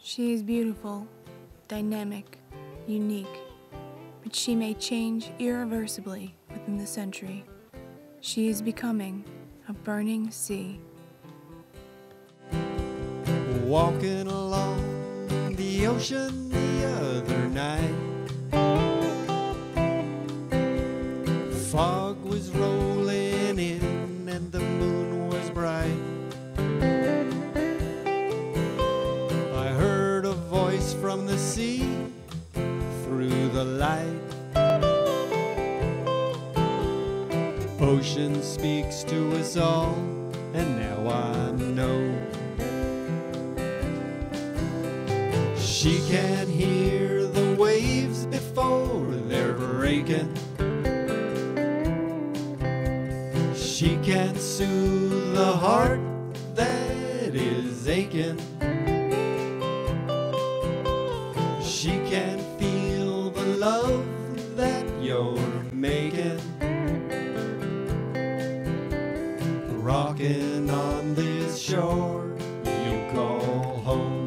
She is beautiful, dynamic, unique, but she may change irreversibly within the century. She is becoming a burning sea. Walking along the ocean the other night, fog was rolling in and the moon was bright. I heard a voice from the sea through the light. Ocean speaks to us all, and now I know. She can hear the waves before they're breaking. She can soothe the heart that is aching. She can feel the love that you're making. Rocking on this shore you call home.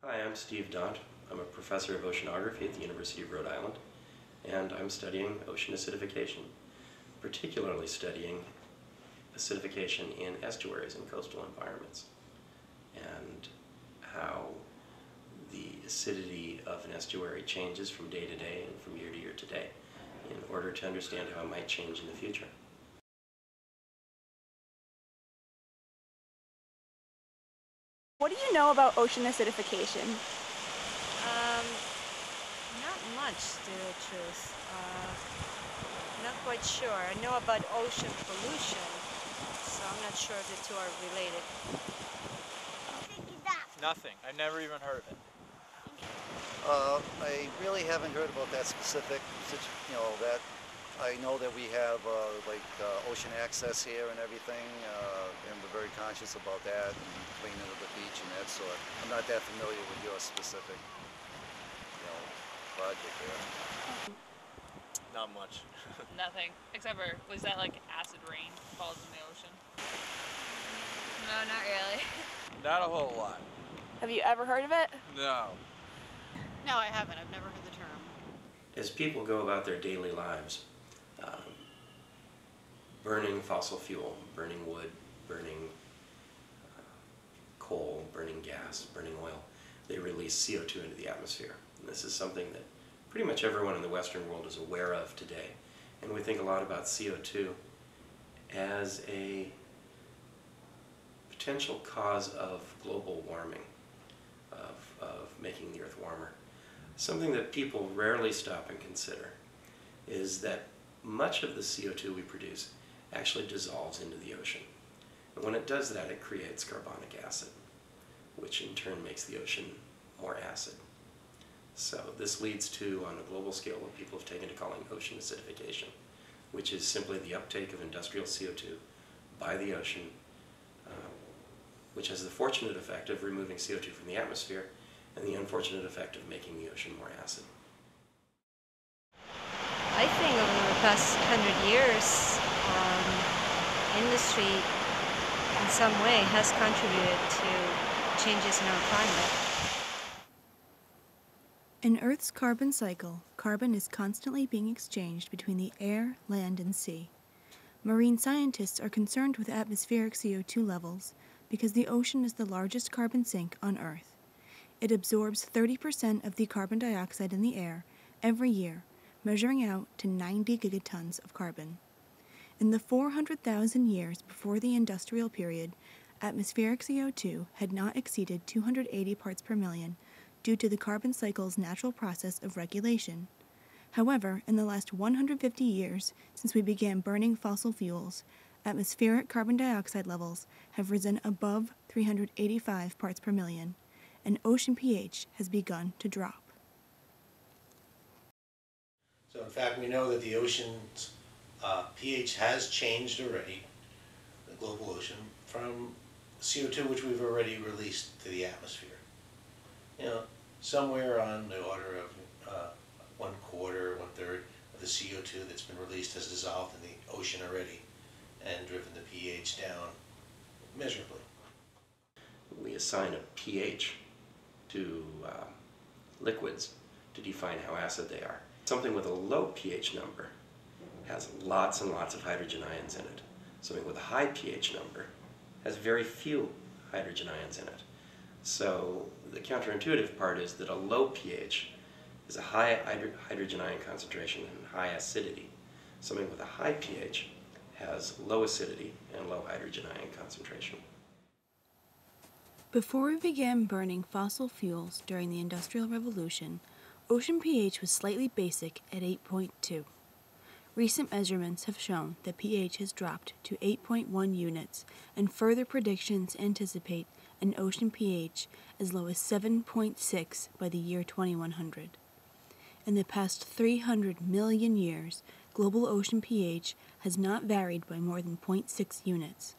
Hi, I'm Steve Daunt. I'm a professor of oceanography at the University of Rhode Island, and I'm studying ocean acidification, particularly studying acidification in estuaries and coastal environments, and how the acidity of an estuary changes from day to day and from year to year to day, in order to understand how it might change in the future. What do you know about ocean acidification? Not much, to tell the truth. Not quite sure. I know about ocean pollution, so I'm not sure if the two are related. Nothing. I've never even heard of it. I really haven't heard about that specific, that I know that we have ocean access here and everything, and we're very conscious about that and cleaning of the beach and that sort. I'm not that familiar with your specific, project there. Not much. Nothing, except for, was that like acid rain falls in the ocean? No, not really. Not a whole lot. Have you ever heard of it? No. No, I haven't. I've never heard the term. As people go about their daily lives, burning fossil fuel, burning wood, burning coal, burning gas, burning oil, they release CO2 into the atmosphere. And this is something that pretty much everyone in the Western world is aware of today. And we think a lot about CO2 as a potential cause of global warming, of making the Earth warmer. Something that people rarely stop and consider is that much of the CO2 we produce actually dissolves into the ocean. And when it does that, it creates carbonic acid, which in turn makes the ocean more acid. So this leads to, on a global scale, what people have taken to calling ocean acidification, which is simply the uptake of industrial CO2 by the ocean, which has the fortunate effect of removing CO2 from the atmosphere and the unfortunate effect of making the ocean more acid. I think over the past 100 years, industry in some way has contributed to changes in our climate. In Earth's carbon cycle, carbon is constantly being exchanged between the air, land, and sea. Marine scientists are concerned with atmospheric CO2 levels because the ocean is the largest carbon sink on Earth. It absorbs 30% of the carbon dioxide in the air every year, measuring out to 90 gigatons of carbon. In the 400,000 years before the industrial period, atmospheric CO2 had not exceeded 280 parts per million due to the carbon cycle's natural process of regulation. However, in the last 150 years, since we began burning fossil fuels, atmospheric carbon dioxide levels have risen above 385 parts per million, and ocean pH has begun to drop. So in fact, we know that the ocean's pH has changed already, the global ocean, from CO2, which we've already released to the atmosphere. You know, somewhere on the order of 1/4, 1/3 of the CO2 that's been released has dissolved in the ocean already and driven the pH down measurably. We assign a pH to liquids to define how acid they are. Something with a low pH number has lots and lots of hydrogen ions in it. Something with a high pH number has very few hydrogen ions in it. So the counterintuitive part is that a low pH is a high hydrogen ion concentration and high acidity. Something with a high pH has low acidity and low hydrogen ion concentration. Before we began burning fossil fuels during the Industrial Revolution, ocean pH was slightly basic at 8.2. Recent measurements have shown that pH has dropped to 8.1 units, and further predictions anticipate an ocean pH as low as 7.6 by the year 2100. In the past 300 million years, global ocean pH has not varied by more than 0.6 units.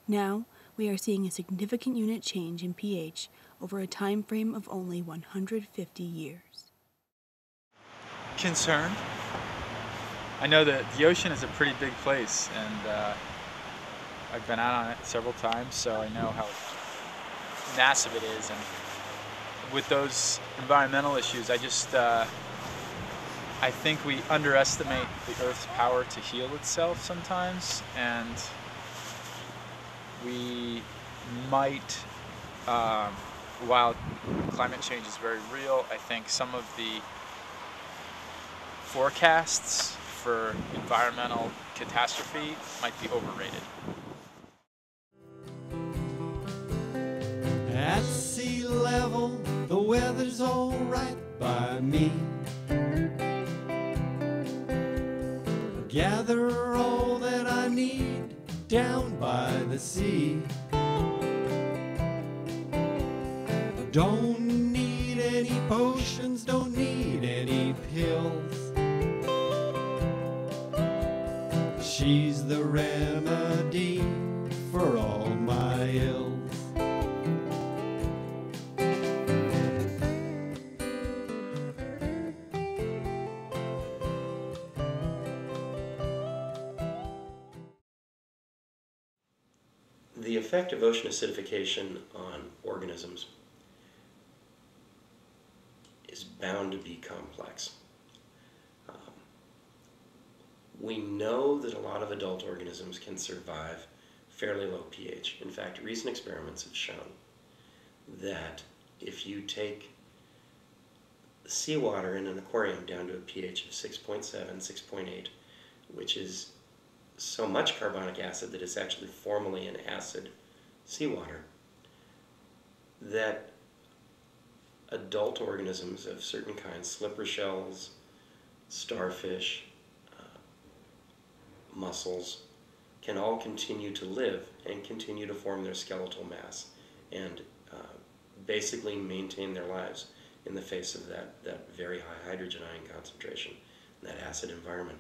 Now, we are seeing a significant unit change in pH over a time frame of only 150 years. Concerned. I know that the ocean is a pretty big place, and I've been out on it several times, so I know how massive it is. And with those environmental issues, I think we underestimate the Earth's power to heal itself sometimes, and we might, while climate change is very real, I think some of the forecasts for environmental catastrophe might be overrated. At sea level, the weather's all right by me. Gather all that I need down by the sea. Don't need any potions, don't need any pills. She's the remedy for all my ills. The effect of ocean acidification on organisms is bound to be complex. We know that a lot of adult organisms can survive fairly low pH. In fact, recent experiments have shown that if you take seawater in an aquarium down to a pH of 6.7, 6.8, which is so much carbonic acid that it's actually formally an acid seawater, that adult organisms of certain kinds, slipper shells, starfish, mussels, can all continue to live and continue to form their skeletal mass and basically maintain their lives in the face of that very high hydrogen ion concentration, that acid environment.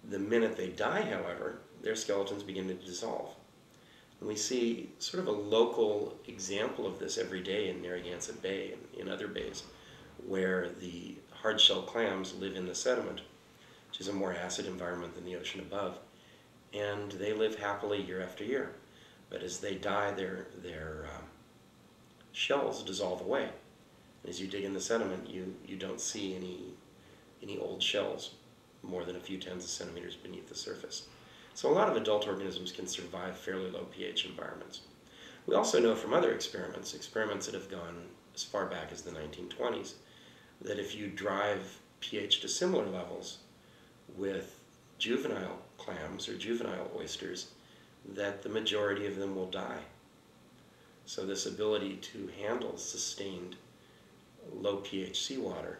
The minute they die, however, their skeletons begin to dissolve. And we see sort of a local example of this every day in Narragansett Bay and in other bays, where the hard-shell clams live in the sediment, which is a more acid environment than the ocean above, and they live happily year after year. But as they die, their shells dissolve away. And as you dig in the sediment, you don't see any old shells more than a few tens of centimeters beneath the surface. So a lot of adult organisms can survive fairly low pH environments. We also know from other experiments that have gone as far back as the 1920s, that if you drive pH to similar levels with juvenile clams or juvenile oysters, that the majority of them will die. So this ability to handle sustained low pH seawater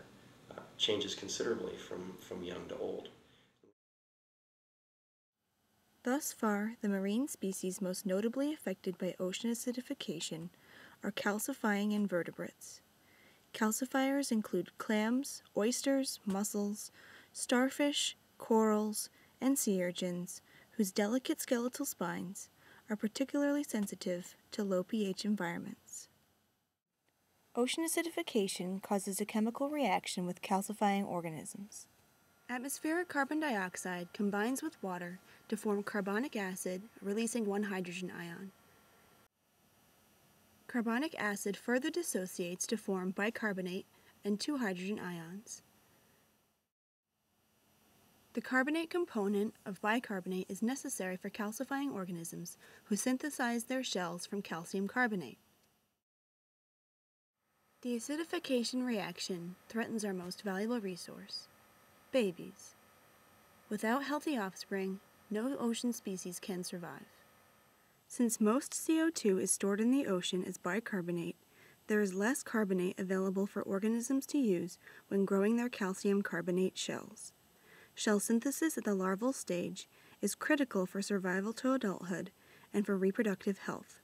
changes considerably from young to old. Thus far, the marine species most notably affected by ocean acidification are calcifying invertebrates. Calcifiers include clams, oysters, mussels, starfish, corals, and sea urchins, whose delicate skeletal spines are particularly sensitive to low pH environments. Ocean acidification causes a chemical reaction with calcifying organisms. Atmospheric carbon dioxide combines with water to form carbonic acid, releasing one hydrogen ion. Carbonic acid further dissociates to form bicarbonate and two hydrogen ions. The carbonate component of bicarbonate is necessary for calcifying organisms who synthesize their shells from calcium carbonate. The acidification reaction threatens our most valuable resource, babies. Without healthy offspring, no ocean species can survive. Since most CO2 is stored in the ocean as bicarbonate, there is less carbonate available for organisms to use when growing their calcium carbonate shells. Shell synthesis at the larval stage is critical for survival to adulthood and for reproductive health.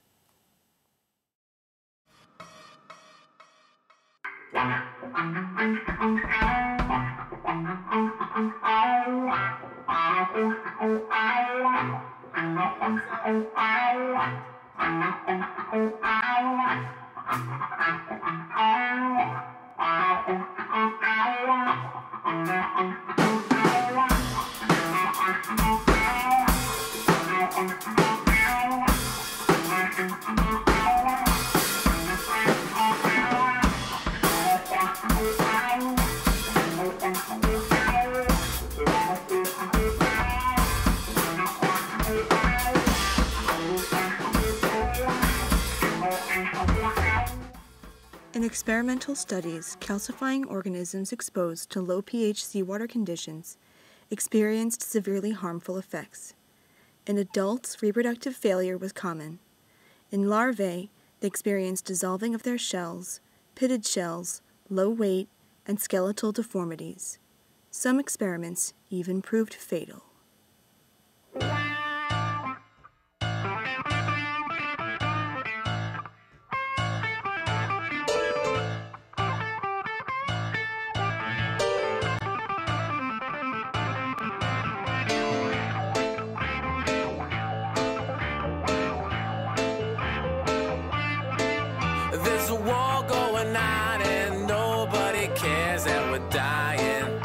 In experimental studies, calcifying organisms exposed to low pH seawater conditions experienced severely harmful effects. In adults, reproductive failure was common. In larvae, they experienced dissolving of their shells, pitted shells, low weight, and skeletal deformities. Some experiments even proved fatal. There's a war going on and nobody cares that we're dying.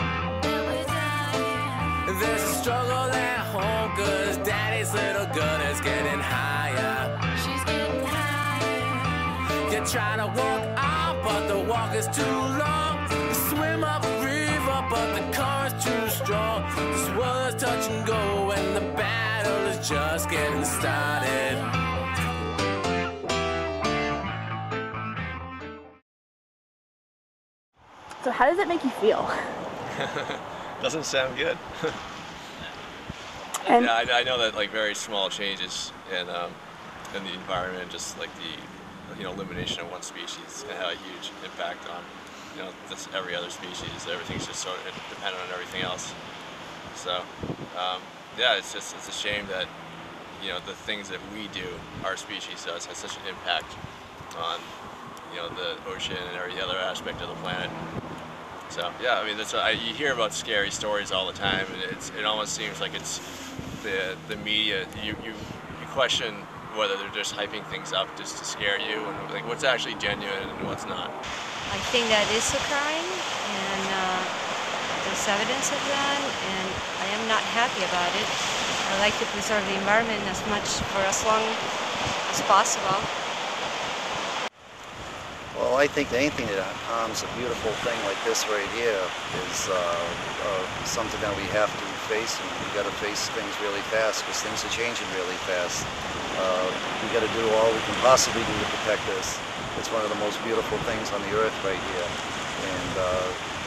There's a struggle at home cause daddy's little girl is getting higher. She's getting higher. You're trying to walk on but the walk is too long. You swim up a river but the current's too strong. This world is touch and go and the battle is just getting started. So how does it make you feel? Doesn't sound good. And yeah, I know that like very small changes in the environment, just like the elimination of one species, can have a huge impact on just every other species. Everything's just so dependent on everything else. So yeah, it's a shame that the things that we do, our species does, has such an impact on the ocean and every other aspect of the planet. So yeah, I mean, you hear about scary stories all the time, and it almost seems like it's the media. You question whether they're just hyping things up just to scare you, and like what's actually genuine and what's not. I think that is occurring, and there's evidence of that, and I am not happy about it. I like to preserve the environment as long as possible. Well, I think anything that harms a beautiful thing like this right here is something that we have to face, and we got to face things really fast because things are changing really fast. We got to do all we can possibly do to protect this. It's one of the most beautiful things on the earth right here, and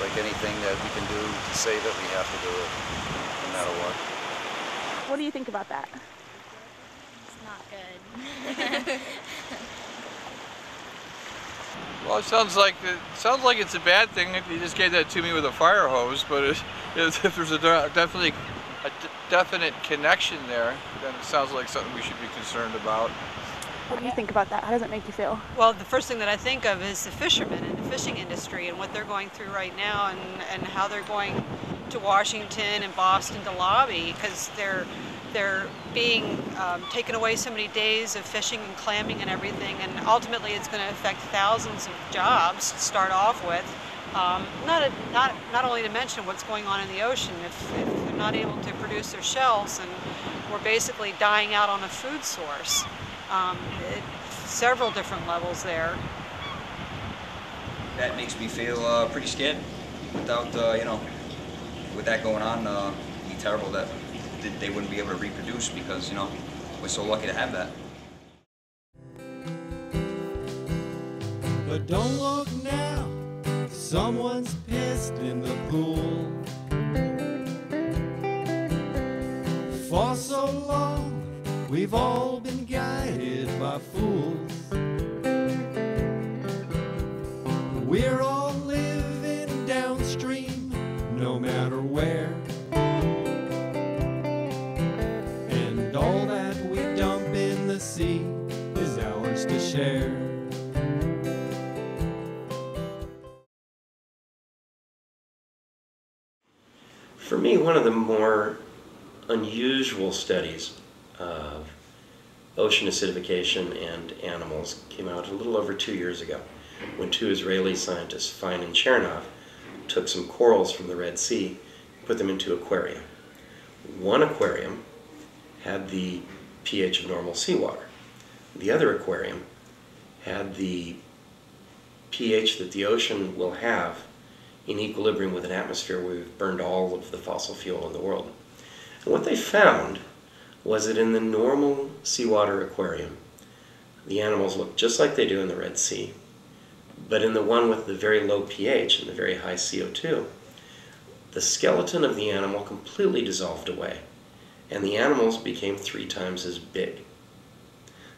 like anything that we can do to save it, we have to do it, no matter what. what do you think about that? It's not good. Well, it sounds like it's a bad thing if you just gave that to me with a fire hose, but if there's definitely a definite connection there, then it sounds like something we should be concerned about. What do you think about that? How does it make you feel? Well, the first thing that I think of is the fishermen and the fishing industry and what they're going through right now, and how they're going to Washington and Boston to lobby, because they're being taken away so many days of fishing and clamming and everything, and ultimately it's going to affect thousands of jobs to start off with. Not only to mention what's going on in the ocean. If they're not able to produce their shells, and we're basically dying out on a food source. Several different levels there. That makes me feel pretty scared. Without, you know, with that going on, it'd be terrible that they wouldn't be able to reproduce, because, you know, we're so lucky to have that. But don't look now, someone's pissed in the pool. For so long, we've all been guided by fools. We're all living downstream, no matter where. And all that we dump in the sea is ours to share. For me, one of the more unusual studies of ocean acidification and animals came out a little over 2 years ago, when two Israeli scientists, Fein and Chernov, took some corals from the Red Sea and put them into aquaria. One aquarium had the pH of normal seawater. The other aquarium had the pH that the ocean will have in equilibrium with an atmosphere where we've burned all of the fossil fuel in the world. And what they found was that in the normal seawater aquarium, the animals looked just like they do in the Red Sea, but in the one with the very low pH and the very high CO2, the skeleton of the animal completely dissolved away, and the animals became 3 times as big.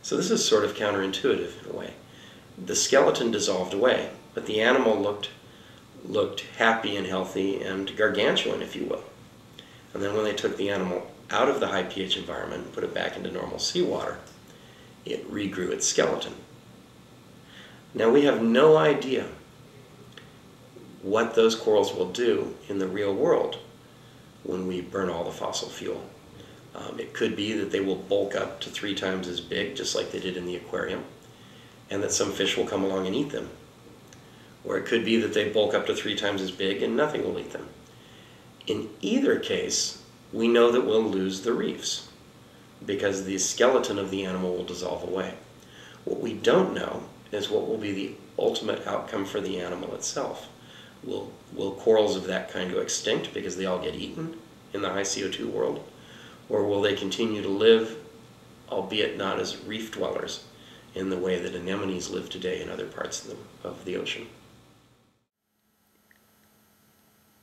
So this is sort of counterintuitive in a way. The skeleton dissolved away, but the animal looked happy and healthy and gargantuan, if you will. And then when they took the animal out of the high pH environment and put it back into normal seawater, it regrew its skeleton. Now we have no idea what those corals will do in the real world when we burn all the fossil fuel. It could be that they will bulk up to 3 times as big, just like they did in the aquarium, and that some fish will come along and eat them. Or it could be that they bulk up to 3 times as big and nothing will eat them. In either case, we know that we'll lose the reefs, because the skeleton of the animal will dissolve away. What we don't know is what will be the ultimate outcome for the animal itself. Will corals of that kind go extinct because they all get eaten in the high CO2 world? Or will they continue to live, albeit not as reef dwellers, in the way that anemones live today in other parts of the ocean?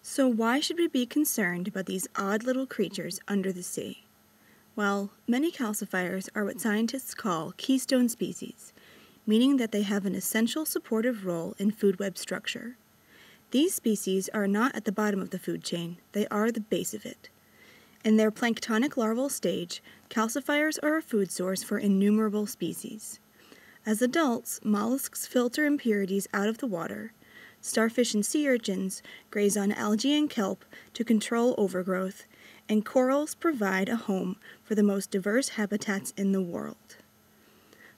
So why should we be concerned about these odd little creatures under the sea? Well, many calcifiers are what scientists call keystone species, meaning that they have an essential supportive role in food web structure. These species are not at the bottom of the food chain, they are the base of it. In their planktonic larval stage, calcifiers are a food source for innumerable species. As adults, mollusks filter impurities out of the water. Starfish and sea urchins graze on algae and kelp to control overgrowth, and corals provide a home for the most diverse habitats in the world.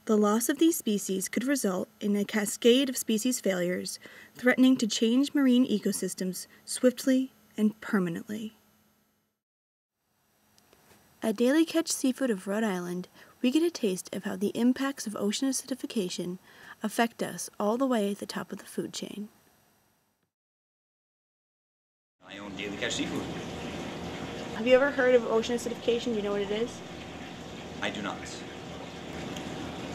The loss of these species could result in a cascade of species failures, threatening to change marine ecosystems swiftly and permanently. At Daily Catch Seafood of Rhode Island, we get a taste of how the impacts of ocean acidification affect us all the way at the top of the food chain. I own Daily Catch Seafood. Have you ever heard of ocean acidification? Do you know what it is? I do not.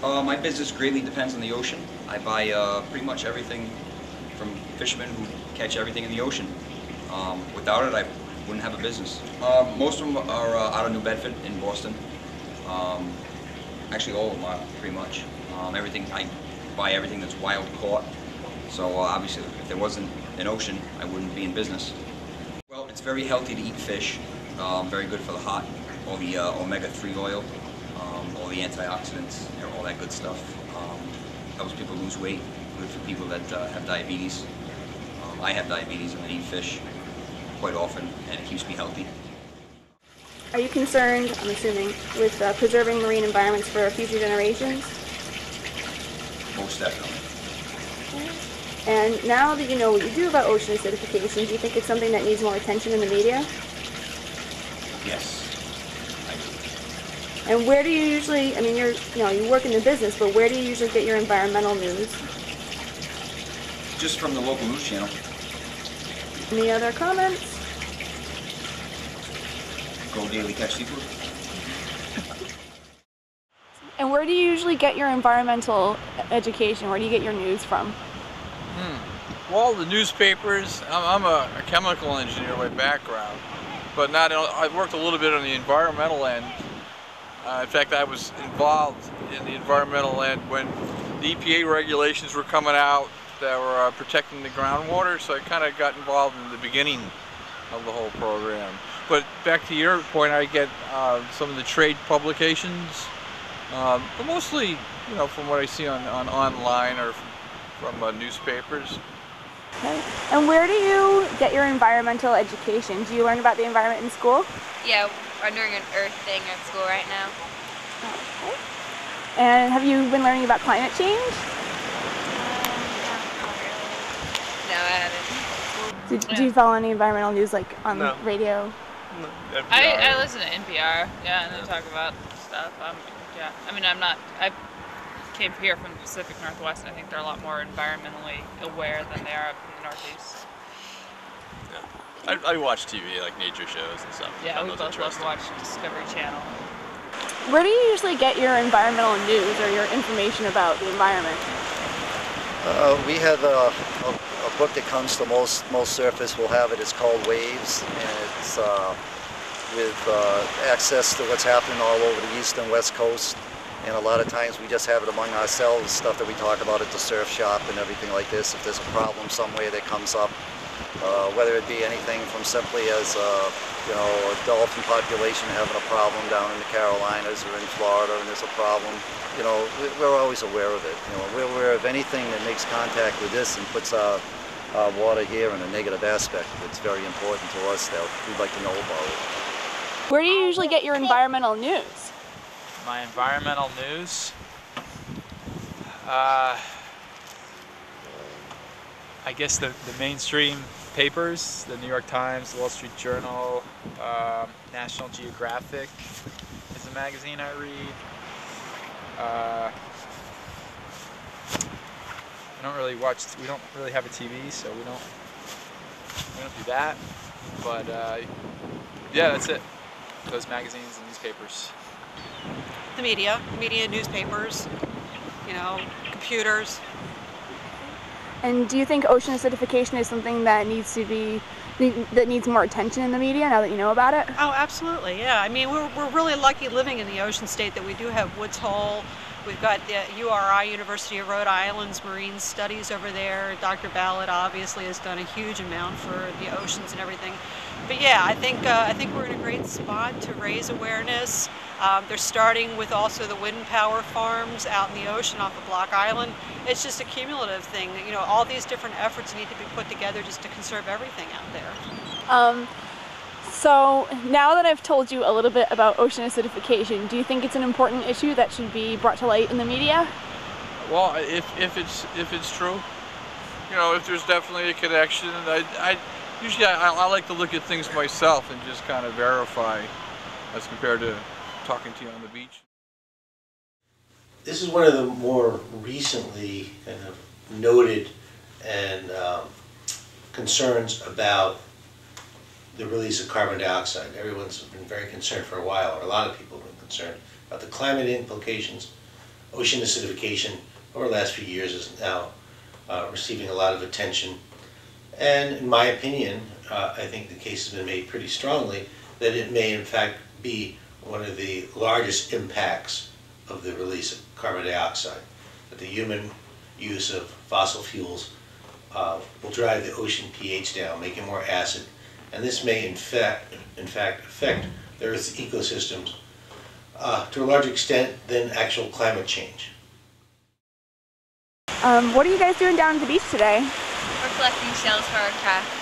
My business greatly depends on the ocean. I buy pretty much everything from fishermen who catch everything in the ocean. Without it, I wouldn't have a business. Most of them are out of New Bedford in Boston. Actually, all of them are, pretty much. I buy everything that's wild caught. So obviously, if there wasn't an ocean, I wouldn't be in business. Well, it's very healthy to eat fish. Very good for the heart, all the omega-3 oil, all the antioxidants, all that good stuff. Helps people lose weight, good for people that have diabetes. I have diabetes and I eat fish quite often, and it keeps me healthy. Are you concerned, I'm assuming, with preserving marine environments for future generations? Most definitely. And now that you know what you do about ocean acidification, do you think it's something that needs more attention in the media? Yes, I do. And where do you usually, I mean, you work in the business, but where do you usually get your environmental news? Just from the local news channel. Any other comments? Go daily catch seafood. And where do you usually get your environmental education? Where do you get your news from? Well, the newspapers. I'm a chemical engineer by background, but I've worked a little bit on the environmental end. In fact, I was involved in the environmental end when the EPA regulations were coming out that were protecting the groundwater, so I kind of got involved in the beginning of the whole program. But back to your point, I get some of the trade publications, but mostly, from what I see on online or from newspapers. Okay. And where do you get your environmental education? Do you learn about the environment in school? Yeah, I'm doing an earth thing at school right now. Okay. And have you been learning about climate change? No, I haven't. Do you follow any environmental news like on the radio? No. I listen to NPR, yeah, and they talk about stuff. Yeah, I mean, I came here from the Pacific Northwest, and I think they're a lot more environmentally aware than they are up in the Northeast. Yeah. I watch TV, like nature shows and stuff. Yeah, we both love to watch Discovery Channel. Where do you usually get your environmental news or your information about the environment? We have a book that comes to most surface. We'll have it. It's called Waves, and it's with access to what's happening all over the east and west coast. And a lot of times we just have it among ourselves, stuff that we talk about at the surf shop and everything like this. If there's a problem somewhere that comes up, whether it be anything from simply as a dolphin population having a problem down in the Carolinas or in Florida, and there's a problem. We're always aware of it. We're aware of anything that makes contact with this and puts our water here in a negative aspect. It's very important to us that we'd like to know about it. Where do you usually get your environmental news? My environmental news? I guess the mainstream papers, the New York Times, the Wall Street Journal, National Geographic is a magazine I read. I don't really watch, we don't really have a TV, so we don't do that. But yeah, that's it. Those magazines and newspapers. The media, newspapers, computers. And do you think ocean acidification is something that needs more attention in the media now that you know about it? Oh, absolutely, yeah. I mean, we're really lucky living in the ocean state that we do have Woods Hole. We've got the URI, University of Rhode Island's marine studies over there. Dr. Ballard obviously has done a huge amount for the oceans and everything. But yeah, I think we're in a great spot to raise awareness. They're starting with also the wind power farms out in the ocean off of Block Island. It's just a cumulative thing. All these different efforts need to be put together just to conserve everything out there. So now that I've told you a little bit about ocean acidification, do you think it's an important issue that should be brought to light in the media? Well, if it's true, if there's definitely a connection, usually I like to look at things myself and just kind of verify as compared to talking to you on the beach. This is one of the more recently kind of noted and concerns about the release of carbon dioxide. Everyone's been very concerned for a while, or a lot of people have been concerned about the climate implications. Ocean acidification over the last few years is now receiving a lot of attention. And in my opinion, I think the case has been made pretty strongly that it may in fact be one of the largest impacts of the release of carbon dioxide. That the human use of fossil fuels will drive the ocean pH down, make it more acid, and this may in fact affect the Earth's ecosystems to a larger extent than actual climate change. What are you guys doing down at the beach today? We're collecting shells for our craft.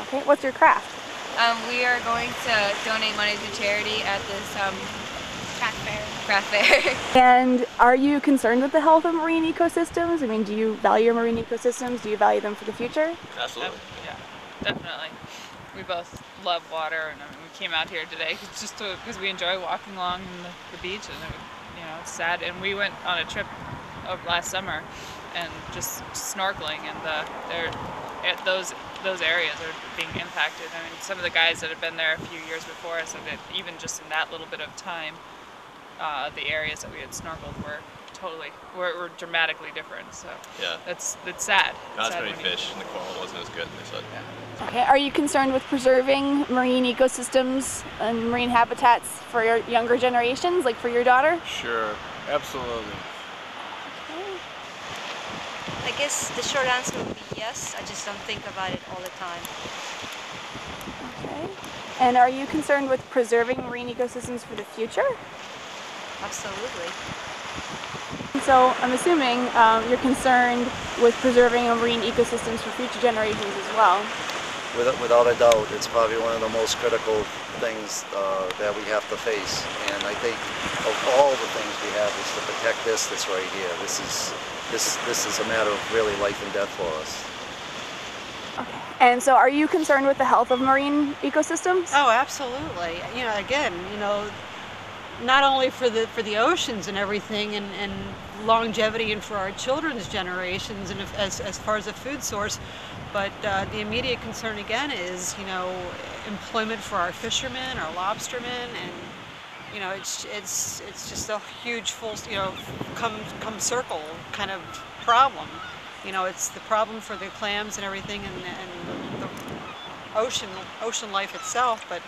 Okay, what's your craft? We are going to donate money to charity at this craft fair. And are you concerned with the health of marine ecosystems? I mean, do you value your marine ecosystems? Do you value them for the future? Absolutely. Yeah, definitely. We both love water, and I mean, we came out here today just because we enjoy walking along the beach, and it's sad. And we went on a trip last summer, and just snorkeling, and those areas are being impacted. I mean, some of the guys that have been there a few years before us said that even just in that little bit of time, the areas that we had snorkeled were dramatically different. So yeah, it's sad. Not as many fish, and the coral wasn't as good, they said. Yeah. Okay, are you concerned with preserving marine ecosystems and marine habitats for your younger generations, like for your daughter? Sure, absolutely. I guess the short answer would be yes. I just don't think about it all the time. Okay. And are you concerned with preserving marine ecosystems for the future? Absolutely. So I'm assuming you're concerned with preserving marine ecosystems for future generations as well. Without a doubt, it's probably one of the most critical things that we have to face. And I think of all the things we have is to protect this that's right here. This is a matter of really life and death for us. Okay. And so are you concerned with the health of marine ecosystems? Oh, absolutely. Again, not only for the oceans and everything, and longevity, and for our children's generations, and as far as a food source, but the immediate concern again is employment for our fishermen, our lobstermen, and it's just a huge full come circle kind of problem. It's the problem for the clams and everything, and the ocean life itself, but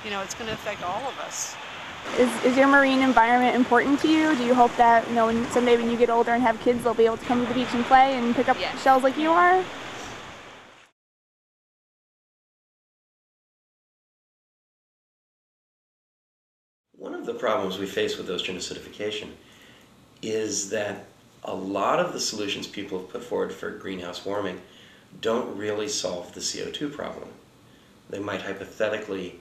it's going to affect all of us. Is your marine environment important to you? Do you hope that someday when you get older and have kids, they'll be able to come to the beach and play and pick up shells like you are? One of the problems we face with ocean acidification is that a lot of the solutions people have put forward for greenhouse warming don't really solve the CO2 problem. They might hypothetically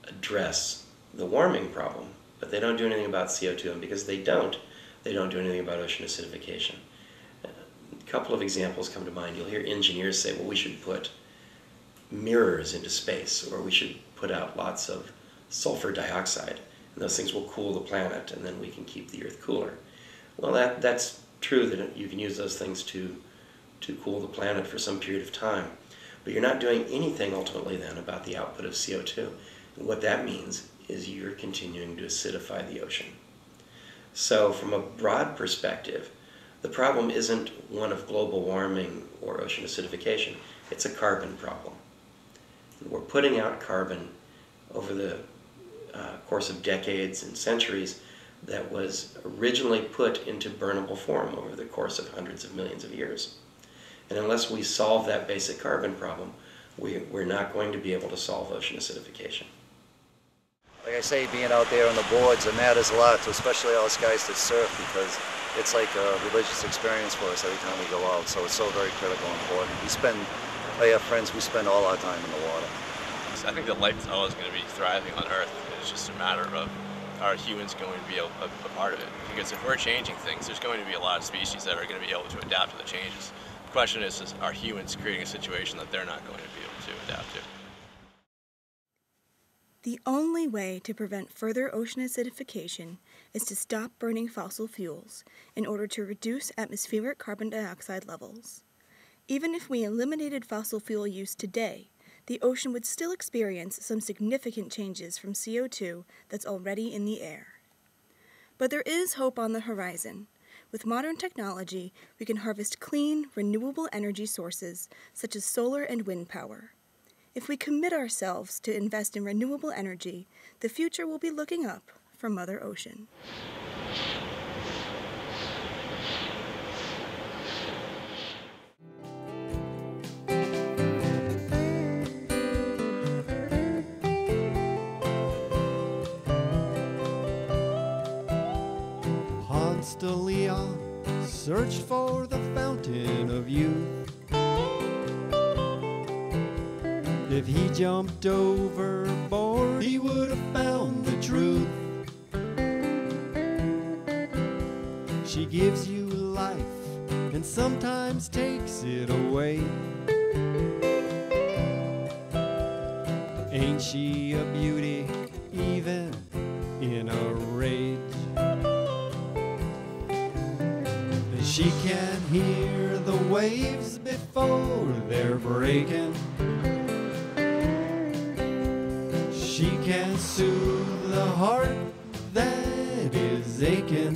address the warming problem, but they don't do anything about CO2, and because they don't do anything about ocean acidification. A couple of examples come to mind. You'll hear engineers say, well, we should put mirrors into space, or we should put out lots of sulfur dioxide, and those things will cool the planet, and then we can keep the Earth cooler. Well, that's true that you can use those things to cool the planet for some period of time, but you're not doing anything ultimately then about the output of CO2. And what that means is you're continuing to acidify the ocean. So from a broad perspective, the problem isn't one of global warming or ocean acidification, it's a carbon problem. We're putting out carbon over the course of decades and centuries that was originally put into burnable form over the course of hundreds of millions of years. And unless we solve that basic carbon problem, we're not going to be able to solve ocean acidification. Like I say, being out there on the boards, it matters a lot to especially all us guys that surf, because it's like a religious experience for us every time we go out. So it's so very critical and important. I have friends, we spend all our time in the water. I think that life is always going to be thriving on Earth. It's just a matter of are humans going to be a part of it? Because if we're changing things, there's going to be a lot of species that are going to be able to adapt to the changes. The question is are humans creating a situation that they're not going to be able to adapt to? The only way to prevent further ocean acidification is to stop burning fossil fuels in order to reduce atmospheric carbon dioxide levels. Even if we eliminated fossil fuel use today, the ocean would still experience some significant changes from CO2 that's already in the air. But there is hope on the horizon. With modern technology, we can harvest clean, renewable energy sources such as solar and wind power. If we commit ourselves to invest in renewable energy, the future will be looking up for Mother Ocean. hastily searched for the fountain of youth. If he jumped overboard, he would have found the truth. She gives you life and sometimes takes it away. Ain't she a beauty, even in a rage? She can hear the waves before they're breaking. She can soothe the heart that is aching.